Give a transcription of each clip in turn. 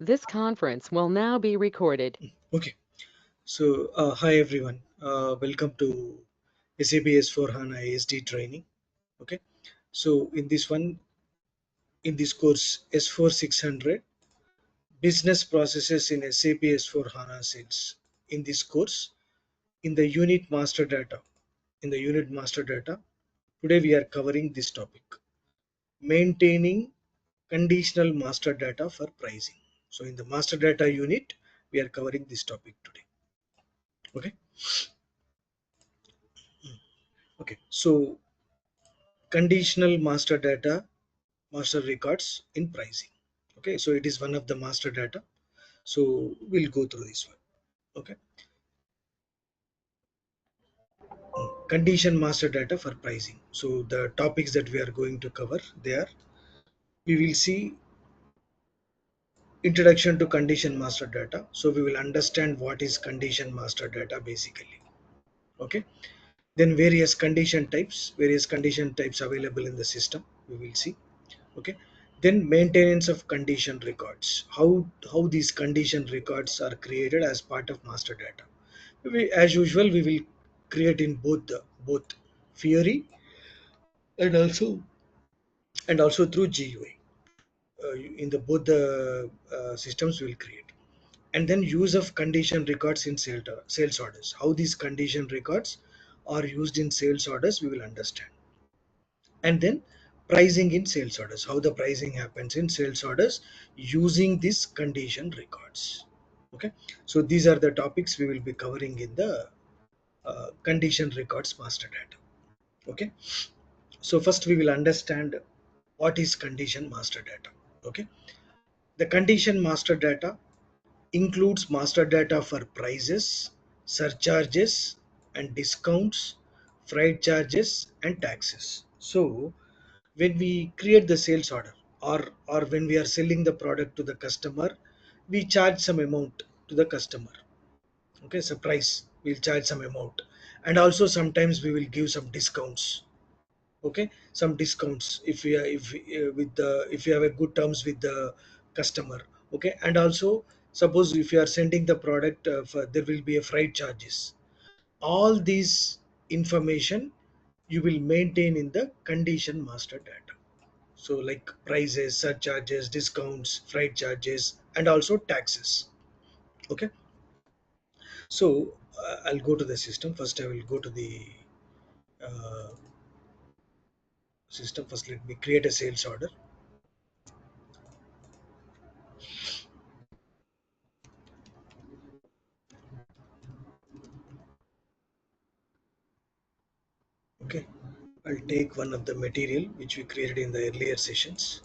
This conference will now be recorded. Okay, so hi everyone. Welcome to SAP S4 HANA ASD training. Okay, so in this course S4 600 business processes in SAP S4 HANA sales. In this course, in the unit master data, in the unit master data, today we are covering this topic: maintaining conditional master data for pricing. So in the master data unit, we are covering this topic today. Okay, okay. So conditional master data, master records in pricing. Okay, so it is one of the master data, so we'll go through this one. Okay, condition master data for pricing. So the topics that we are going to cover there, we will see introduction to condition master data. So we will understand what is condition master data basically. Okay, then various condition types available in the system, we will see. Okay, then maintenance of condition records, how these condition records are created as part of master data. As usual, we will create in both Fiori and also through GUI. In the both the systems we will create. And then use of condition records in sales orders, how these condition records are used in sales orders, we will understand. And then pricing in sales orders, how the pricing happens in sales orders using these condition records. Okay, so these are the topics we will be covering in the condition records master data. Okay, so first we will understand what is condition master data. Okay, the condition master data includes master data for prices, surcharges and discounts, freight charges and taxes. So when we create the sales order, or when we are selling the product to the customer, we charge some amount to the customer. Okay, so price, we'll charge some amount, and also sometimes we will give some discounts. Okay, some discounts if we are if we, with the if you have a good terms with the customer. Okay, and also suppose if you are sending the product, there will be a freight charges. All these information you will maintain in the condition master data. So like prices, surcharges, discounts, freight charges and also taxes. Okay, so I'll go to the system first. I will go to the uh, system first. Let me create a sales order. Okay, I'll take one of the material which we created in the earlier sessions.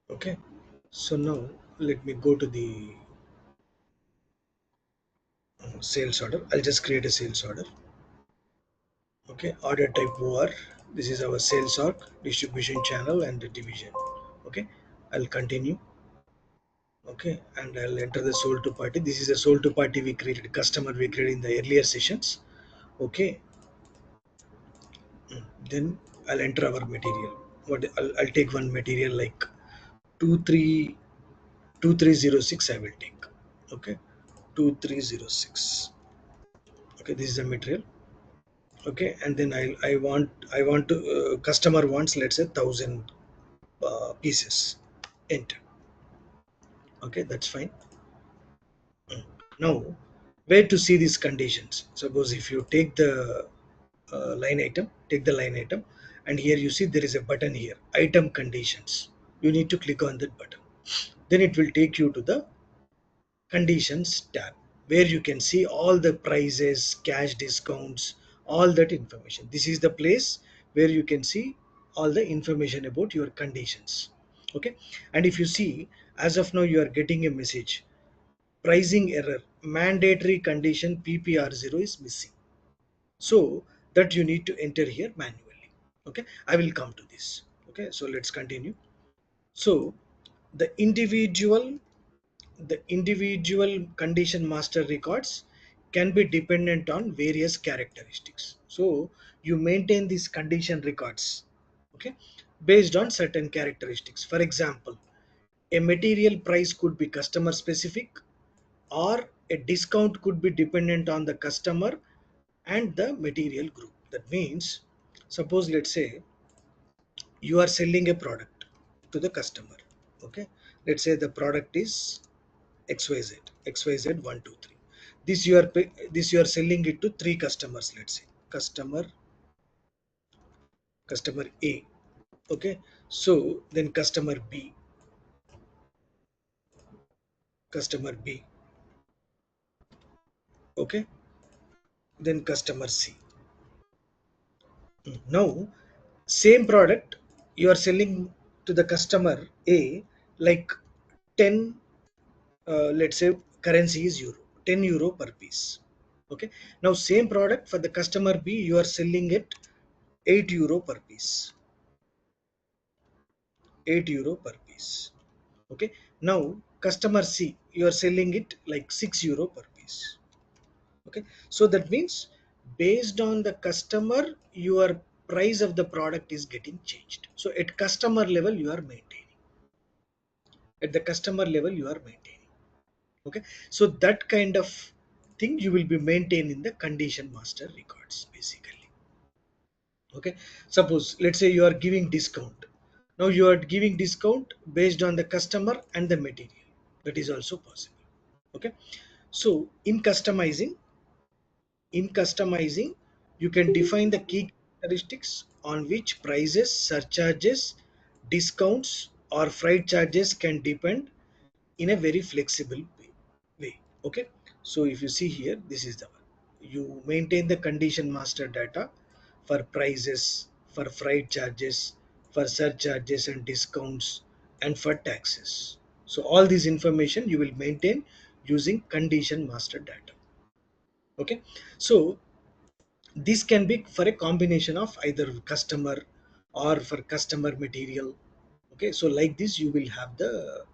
Okay, so now let me go to the sales order. I'll just create a sales order. Okay, order type OR. This is our sales org, distribution channel and the division. Okay, I'll continue. Okay, and I'll enter the sold to party. This is a sold to party we created, customer we created in the earlier sessions. Okay, then I'll enter our material. I'll take one material like 23 2306. I will take. Okay, 2306. Okay, this is the material. Okay, and then I want to customer wants, let's say, 1,000 pieces. Enter. Okay, that's fine. Now, where to see these conditions? Suppose if you take the take the line item, and here you see there is a button here, item conditions. You need to click on that button. Then it will take you to the conditions tab, where you can see all the prices, cash discounts, all that information. This is the place where you can see all the information about your conditions. Okay, and if you see, as of now you are getting a message, pricing error, mandatory condition PPR0 is missing. So that you need to enter here manually. Okay, I will come to this. Okay, so let's continue. So the individual condition master records can be dependent on various characteristics. So you maintain these condition records. Okay, based on certain characteristics. For example, a material price could be customer specific, or a discount could be dependent on the customer and the material group. That means, suppose let's say you are selling a product to the customer. Okay, let's say the product is xyz 123. This you are selling it to three customers. Let's say customer A. Okay, so then customer B. Okay, then customer C. Now, same product you are selling to the customer A, like 10, let's say currency is euro, 10 euro per piece. Okay. Now, same product for the customer B, you are selling it 8 euro per piece. 8 euro per piece. Okay. Now, customer C, you are selling it like 6 euro per piece. Okay, so that means based on the customer, your price of the product is getting changed. So at customer level you are maintaining, at the customer level you are maintaining. Okay, so that kind of thing you will be maintained in the condition master records basically. Okay, suppose let's say you are giving discount. Now you are giving discount based on the customer and the material. That is also possible. Okay, so in customizing, you can define the key characteristics on which prices, surcharges, discounts, or freight charges can depend in a very flexible way. Okay, so if you see here, this is the one. You maintain the condition master data for prices, for freight charges, for surcharges and discounts, and for taxes. So all this information you will maintain using condition master data. Okay, so this can be for a combination of either customer or for customer material. Okay, so like this you will have the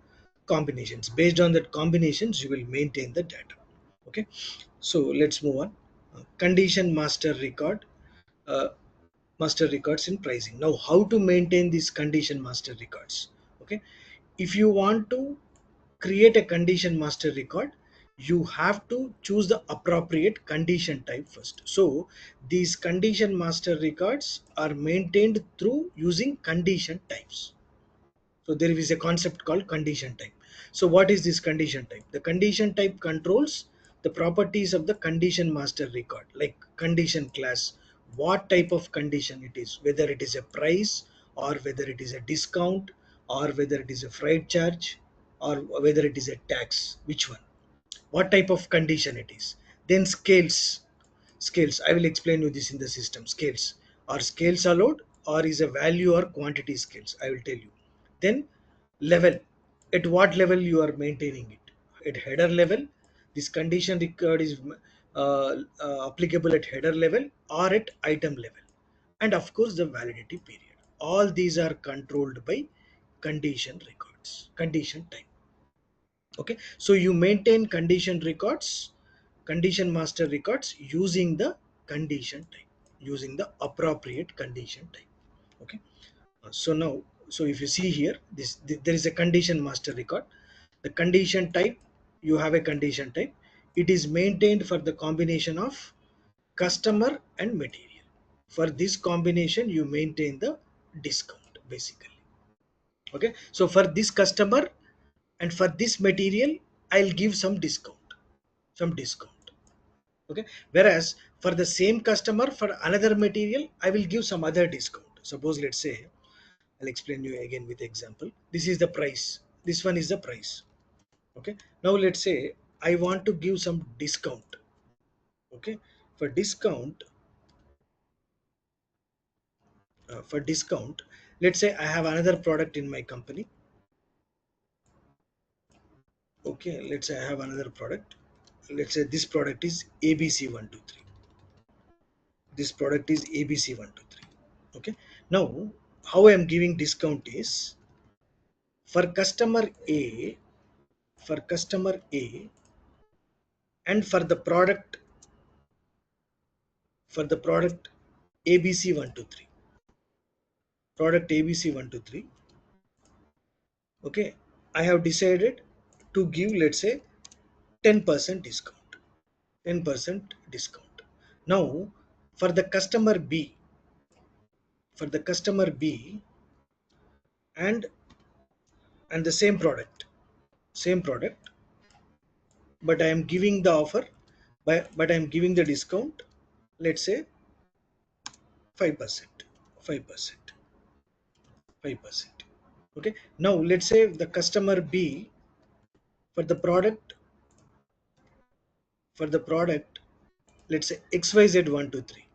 combinations. Based on that combinations you will maintain the data. Okay, so let's move on. Condition uh, master records in pricing. Now how to maintain these condition master records? Okay, if you want to create a condition master record, you have to choose the appropriate condition type first. So these condition master records are maintained through using condition types. So there is a concept called condition type. So what is this condition type? The condition type controls the properties of the condition master record, like condition class, what type of condition it is, whether it is a price or whether it is a discount or whether it is a freight charge or whether it is a tax, which one, what type of condition it is. Then scales, I will explain you this in the system. Scales, are scales allowed or is a value or quantity scales, I will tell you. Then level, at what level you are maintaining it. At header level, this condition record is applicable at header level or at item level. And of course the validity period, all these are controlled by condition records, condition type. Okay, so you maintain condition master records using the condition type, using the appropriate condition type. Okay. So now, so if you see here, there is a condition master record. The condition type, you have a condition type. It is maintained for the combination of customer and material. For this combination you maintain the discount basically. Okay, so for this customer and for this material, I'll give some discount. Okay, whereas for the same customer, for another material, I will give some other discount. Suppose let's say, I'll explain you again with example. This is the price, this one is the price. Okay, now let's say I want to give some discount. Okay, for discount, let's say I have another product in my company. Okay, let's say I have another product. Let's say this product is ABC123. This product is ABC123. Okay, now how I am giving discount is, for customer A, for customer A, and for the product ABC123. product ABC 1 2 3. Okay, I have decided to give, let's say, 10% discount. 10% discount. Now, for the customer B, for the customer B, and the same product, but I am giving the offer, but I am giving the discount, let's say 5%, 5%, 5%. Okay. Now let's say the customer B, for the product, for the product, let's say XYZ 1 2 3.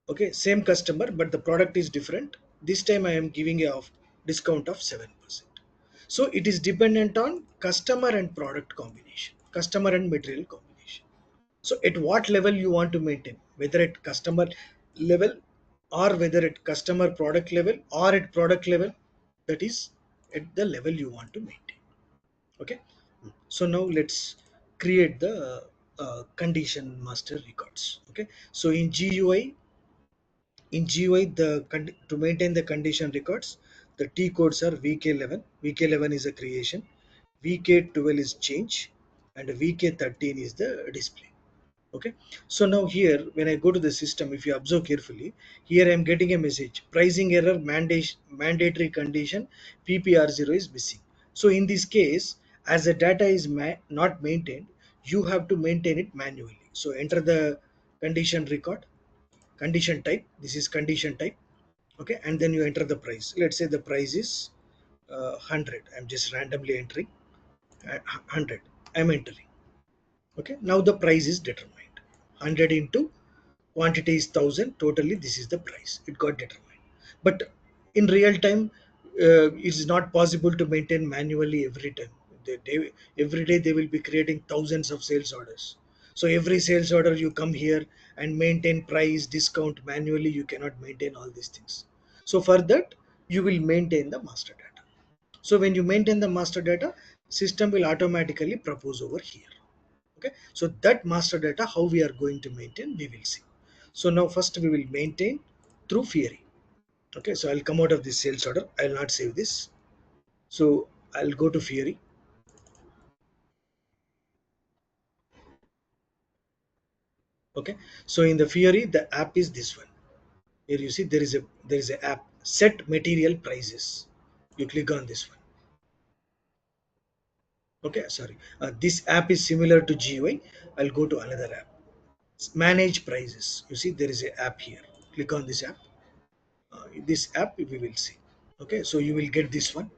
Okay, same customer, but the product is different. This time I am giving a discount of 7%. So it is dependent on customer and product combination, customer and material combination. So at what level you want to maintain, whether at customer level, or whether at customer product level, or at product level, that is at the level you want to maintain. Okay. So now let's create the condition master records. Okay. So in GUI, to maintain the condition records, the T codes are VK11. VK11 is a creation, VK12 is change, and VK13 is the display. Okay. So now here, when I go to the system, if you observe carefully, here I am getting a message: pricing error, mandatory condition PPR0 is missing. So in this case, as the data is not maintained, you have to maintain it manually. So enter the condition record, condition type, this is condition type. Okay, and then you enter the price. Let's say the price is 100. I'm just randomly entering 100. I'm entering. Okay, now the price is determined. 100 into quantity is 1000, totally this is the price, it got determined. But in real time, it is not possible to maintain manually every time. Every day they will be creating thousands of sales orders. So every sales order you come here and maintain price discount manually, you cannot maintain all these things. So for that, you will maintain the master data. So when you maintain the master data, system will automatically propose over here. Okay, so that master data, how we are going to maintain, we will see. So now first we will maintain through Fiori. Okay, so I'll come out of this sales order, I'll not save this. So I'll go to Fiori. Okay, so in the Fiori, the app is this one. Here you see there is a app, set material prices. You click on this one. Okay, sorry, this app is similar to GUI. I'll go to another app, manage prices. You see there is a app here. Click on this app. This app we will see. Okay, so you will get this one.